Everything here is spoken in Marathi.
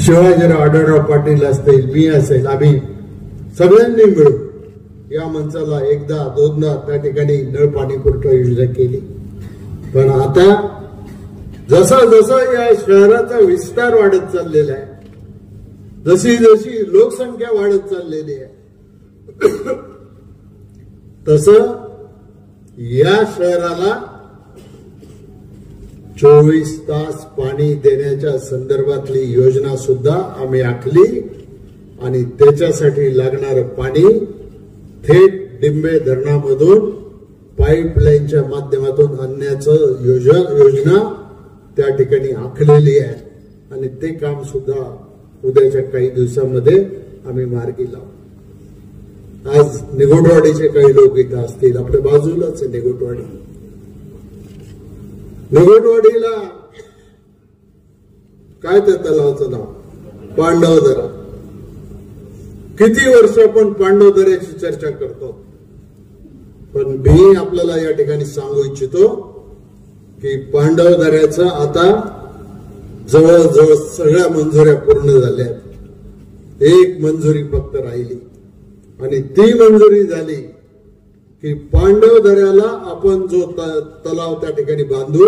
शिवाजीराव आढळराव पाटील असतील, मी असेल, आम्ही सगळ्यांनी मिळून या मंचाला एकदा दोनदा त्या ठिकाणी नळ पाणी पुरवठा योजना केली. पण आता जसं जसं या शहराचा विस्तार वाढत चाललेला आहे, जशी जशी लोकसंख्या वाढत चाललेली आहे, तसं या शहराला 24 तास पाणी देण्याच्या संदर्भातली योजना सुद्धा आम्ही आखली आणि त्याच्यासाठी लागणारं पाणी थेट डिंबे धरणामधून पाईपलाईनच्या माध्यमातून आणण्याचं योजना त्या ठिकाणी आखलेली आहे आणि ते काम सुद्धा उद्याच्या काही दिवसांमध्ये आम्ही मार्गी लावू. आज निगोटवाडीचे काही लोक इथं असतील, आपल्या बाजूलाच आहे निगोटवाडी. निगोटवाडीला काय त्या तलावाचं नाव? पांडवदरा. किती वर्ष आपण पांडवदऱ्याची चर्चा करतो, पण मी आपल्याला या ठिकाणी सांगू इच्छितो की पांडवदऱ्याचं आता जवळजवळ सगळ्या मंजुऱ्या पूर्ण झाल्या. एक मंजुरी फक्त राहिली आणि ती मंजुरी झाली की पांडवदऱ्याला आपण जो तलाव त्या ठिकाणी बांधू